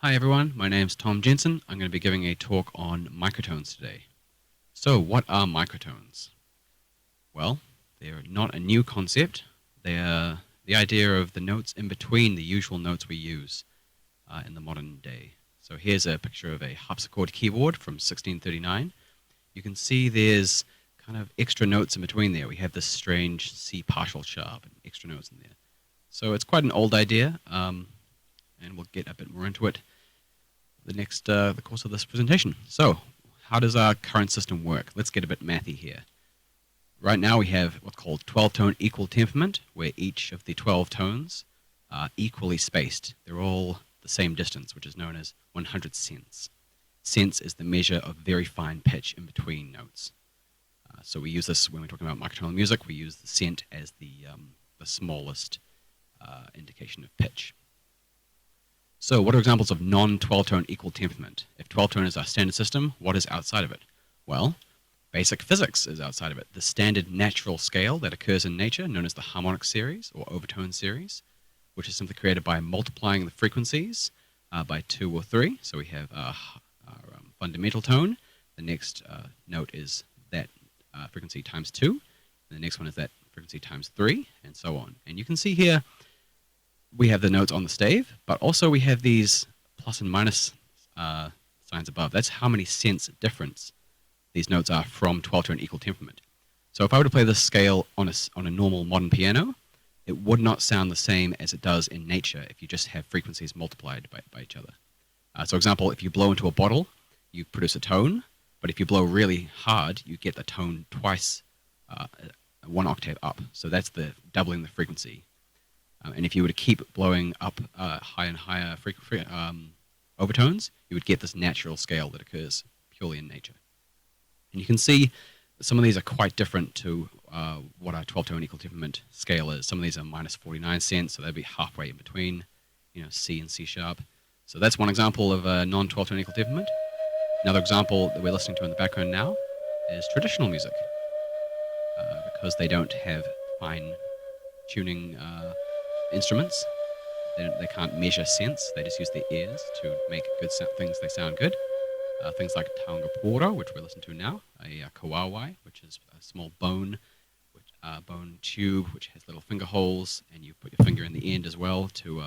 Hi everyone, my name's Tom Jensen. I'm going to be giving a talk on microtones today. So what are microtones? Well, they're not a new concept. They're the idea of the notes in between the usual notes we use in the modern day. So here's a picture of a harpsichord keyboard from 1639. You can see there's kind of extra notes in between there. We have this strange C partial sharp and extra notes in there. So it's quite an old idea, and we'll get a bit more into it the course of this presentation. So, how does our current system work? Let's get a bit mathy here. Right now we have what's called 12-tone equal temperament, where each of the 12 tones are equally spaced. They're all the same distance, which is known as 100 cents. Cents is the measure of very fine pitch in between notes. So we use this when we're talking about microtonal music. We use the cent as the smallest indication of pitch. So what are examples of non-12-tone equal temperament? If 12-tone is our standard system, what is outside of it? Well, basic physics is outside of it. The standard natural scale that occurs in nature, known as the harmonic series or overtone series, which is simply created by multiplying the frequencies by 2 or 3. So we have our fundamental tone. The next note is that frequency times 2. And the next one is that frequency times 3, and so on. And you can see here we have the notes on the stave, but also we have these plus and minus signs above. That's how many cents difference these notes are from 12-tone equal temperament. So if I were to play this scale on a normal modern piano, it would not sound the same as it does in nature if you just have frequencies multiplied by each other. So example, if you blow into a bottle, you produce a tone, but if you blow really hard, you get the tone twice, 1 octave up. So that's the doubling the frequency. And if you were to keep blowing up higher and higher overtones, you would get this natural scale that occurs purely in nature. And you can see some of these are quite different to what our 12-tone equal temperament scale is. Some of these are minus 49 cents, so they'd be halfway in between, C and C sharp. So that's one example of a non-12-tone equal temperament. Another example that we're listening to in the background now is traditional music, because they don't have fine tuning instruments. They can't measure sense. They just use their ears to make good things. They sound good. Things like tangaporo, which we're listening to now, a kawawai, which is a small bone tube which has little finger holes, and you put your finger in the end as well to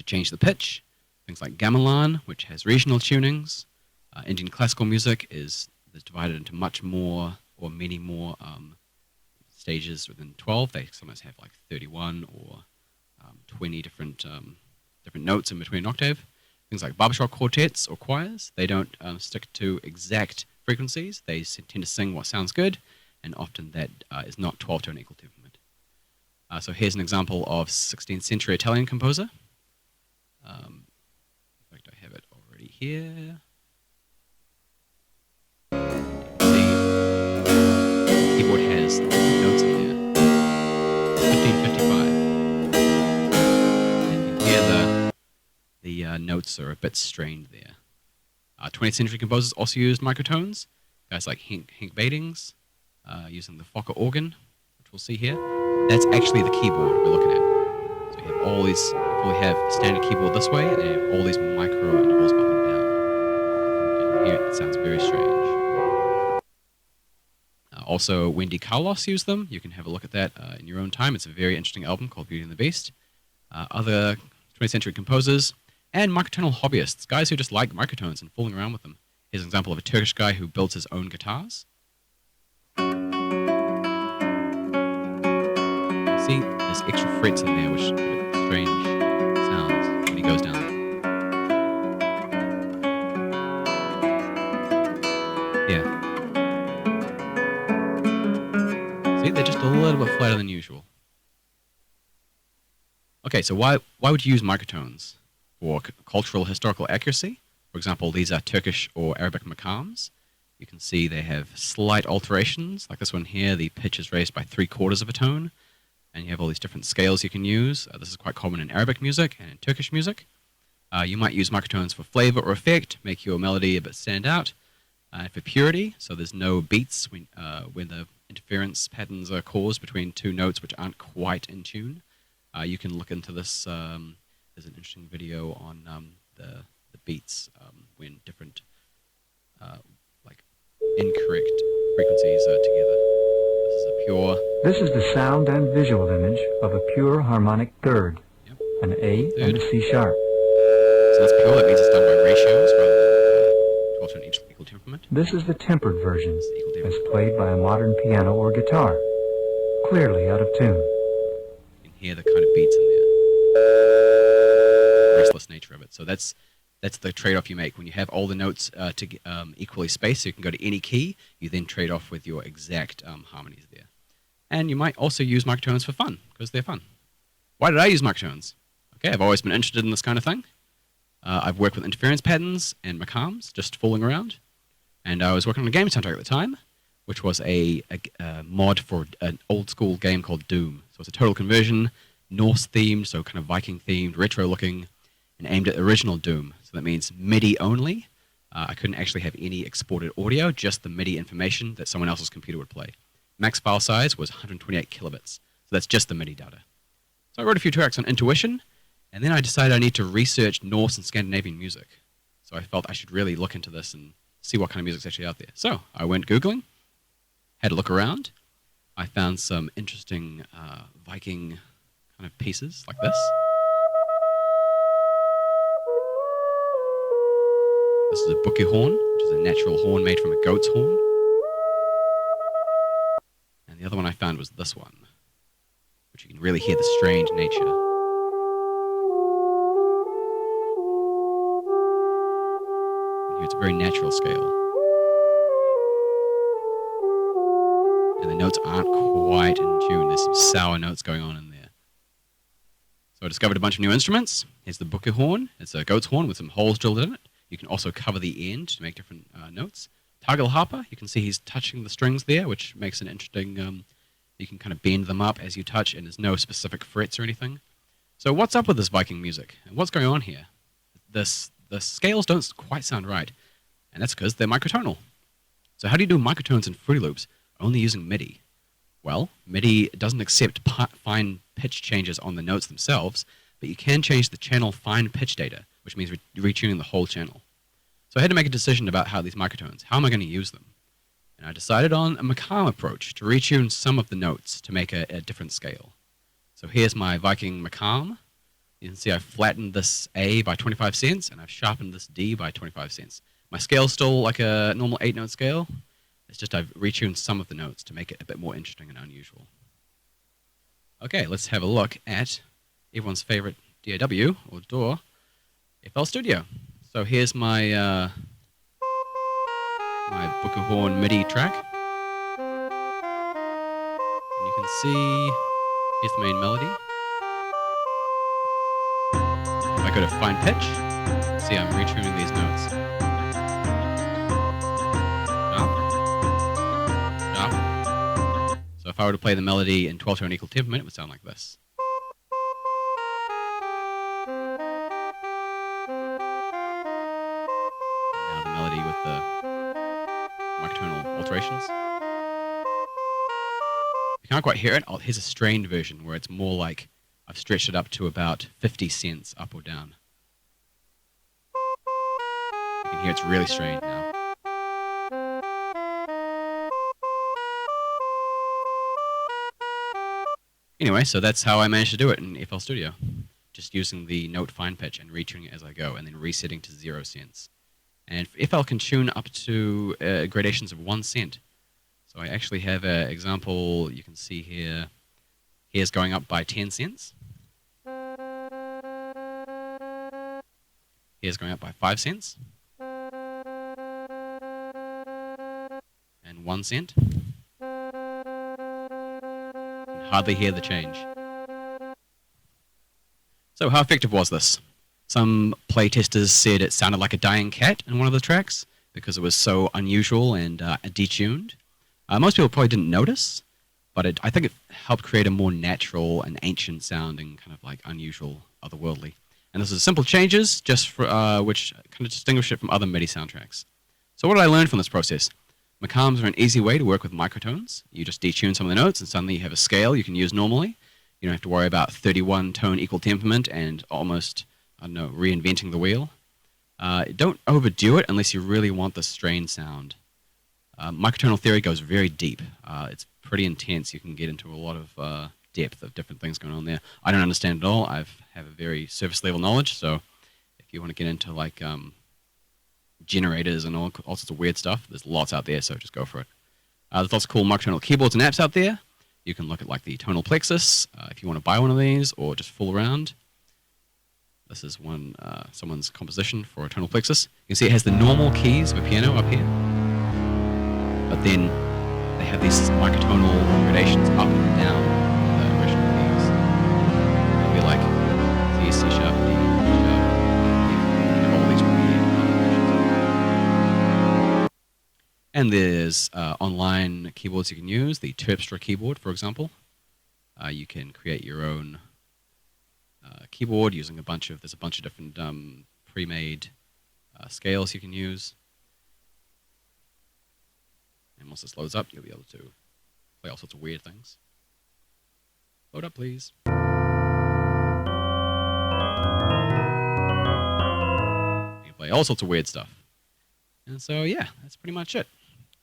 change the pitch. Things like gamelan, which has regional tunings. Indian classical music is divided into much more or many more stages within 12. They sometimes have like 31 or 20 different notes in between an octave. Things like barbershop quartets or choirs, they don't stick to exact frequencies. They tend to sing what sounds good, and often that is not 12-tone equal temperament. So here's an example of 16th century Italian composer. In fact, I have it already here. The keyboard has notes in there. 1555. And you can hear the notes are a bit strained there. 20th century composers also used microtones. Guys like Henk Badings, using the Fokker organ, which we'll see here. That's actually the keyboard we're looking at. So you have all these, you probably have a standard keyboard this way, and then you have all these micro intervals up and down. You can hear it sounds very strange. Also, Wendy Carlos used them. You can have a look at that in your own time. It's a very interesting album called Beauty and the Beast. Other 20th century composers and microtonal hobbyists, guys who just like microtones and fooling around with them. Here's an example of a Turkish guy who builds his own guitars. See, there's extra frets in there which give it strange sounds when he goes down. Yeah. See, they're just a little bit flatter than usual. Okay, so why would you use microtones? For cultural historical accuracy. For example, these are Turkish or Arabic maqams. You can see they have slight alterations. Like this one here, the pitch is raised by 3/4 of a tone. And you have all these different scales you can use. This is quite common in Arabic music and in Turkish music. You might use microtones for flavor or effect, make your melody a bit stand out. For purity, so there's no beats when the interference patterns are caused between two notes which aren't quite in tune. You can look into this there's an interesting video on the beats when different like incorrect frequencies are together. This is a pure. This is the sound and visual image of a pure harmonic third, Yep. an A and a C sharp. So that's pure. That means it's done by ratios rather than 12 tone equal temperament. This is the tempered version, This is the equal as temperament. played by a modern piano or guitar, clearly out of tune. You can hear the kind of beats in there. Restless nature of it. So that's the trade-off you make when you have all the notes equally spaced. So you can go to any key. You then trade off with your exact harmonies there. And you might also use microtones for fun because they're fun. Why did I use microtones? Okay, I've always been interested in this kind of thing. I've worked with interference patterns and macams, just fooling around. And I was working on a game soundtrack at the time, which was a mod for an old-school game called Doom. So it's a total conversion, Norse-themed, so kind of Viking-themed, retro-looking, and aimed at original Doom. So that means MIDI only. I couldn't actually have any exported audio, just the MIDI information that someone else's computer would play. Max file size was 128 kilobits. So that's just the MIDI data. So I wrote a few tracks on intuition, and then I decided I need to research Norse and Scandinavian music. So I felt I should really look into this and see what kind of music's actually out there. So I went Googling, had a look around. I found some interesting Viking kind of pieces like this. This is a bukke horn, which is a natural horn made from a goat's horn. And the other one I found was this one, which you can really hear the strange nature. You can hear it's a very natural scale. And the notes aren't quite in tune. There's some sour notes going on in there. So I discovered a bunch of new instruments. Here's the bukke horn. It's a goat's horn with some holes drilled in it. You can also cover the end to make different notes. Toggle harper, you can see he's touching the strings there, which makes an interesting, you can kind of bend them up as you touch, and there's no specific frets or anything. So what's up with this Viking music? And what's going on here? The scales don't quite sound right, and that's because they're microtonal. So how do you do microtones and Fruity Loops only using MIDI? Well, MIDI doesn't accept fine pitch changes on the notes themselves, but you can change the channel fine pitch data, which means retuning the whole channel. So I had to make a decision about how these microtones, how am I going to use them? And I decided on a macam approach to retune some of the notes to make a different scale. So here's my Viking macam. You can see I've flattened this A by 25 cents, and I've sharpened this D by 25 cents. My scale's still like a normal 8-note scale. It's just I've retuned some of the notes to make it a bit more interesting and unusual. Okay, let's have a look at everyone's favorite DAW, or DAW, FL Studio. So here's my my bukke horn MIDI track. And you can see, here's the main melody. If I go to fine pitch, see I'm retuning these notes. Sharp, sharp. So if I were to play the melody in 12-tone equal temperament, it would sound like this. With the microtonal alterations. You can't quite hear it. Here's a strained version where it's more like I've stretched it up to about 50 cents up or down. You can hear it's really strained now. Anyway, so that's how I managed to do it in FL Studio. Just using the note fine pitch and retuning it as I go, and then resetting to 0 cents. And FL can tune up to gradations of 1 cent. So I actually have an example you can see here. Here's going up by 10 cents. Here's going up by 5 cents. And 1 cent. You can hardly hear the change. So how effective was this? Some playtesters said it sounded like a dying cat in one of the tracks because it was so unusual and detuned. Most people probably didn't notice, but I think it helped create a more natural and ancient sounding, kind of like unusual, otherworldly. And this is simple changes, just for, which kind of distinguish it from other MIDI soundtracks. So what did I learn from this process? Macams are an easy way to work with microtones. You just detune some of the notes and suddenly you have a scale you can use normally. You don't have to worry about 31-tone equal temperament and almost I don't know, reinventing the wheel. Don't overdo it unless you really want the strain sound. Microtonal theory goes very deep. It's pretty intense. You can get into a lot of depth of different things going on there. I don't understand it all. I have a very surface level knowledge, so if you want to get into like generators and all sorts of weird stuff, there's lots out there, so just go for it. There's lots of cool microtonal keyboards and apps out there. You can look at like the tonal plexus if you want to buy one of these or just fool around. This is one someone's composition for a tonal plexus. You can see it has the normal keys of a piano up here, but then they have these microtonal gradations up and down the original keys. It'll be like C, C sharp, D, F sharp, F, and all these weird combinations. And there's online keyboards you can use. The Terpstra keyboard, for example. You can create your own keyboard using there's a bunch of different pre-made scales you can use. And once this loads up, you'll be able to play all sorts of weird things. Load up, please. You can play all sorts of weird stuff. And so, yeah, that's pretty much it.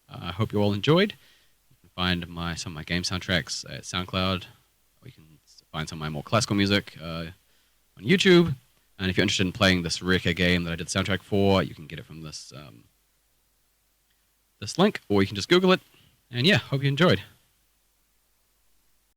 I hope you all enjoyed. You can find some of my game soundtracks at SoundCloud. Or you can find some of my more classical music on YouTube. And if you're interested in playing this REKKR game that I did the soundtrack for, you can get it from this link, or you can just Google it. And yeah, hope you enjoyed.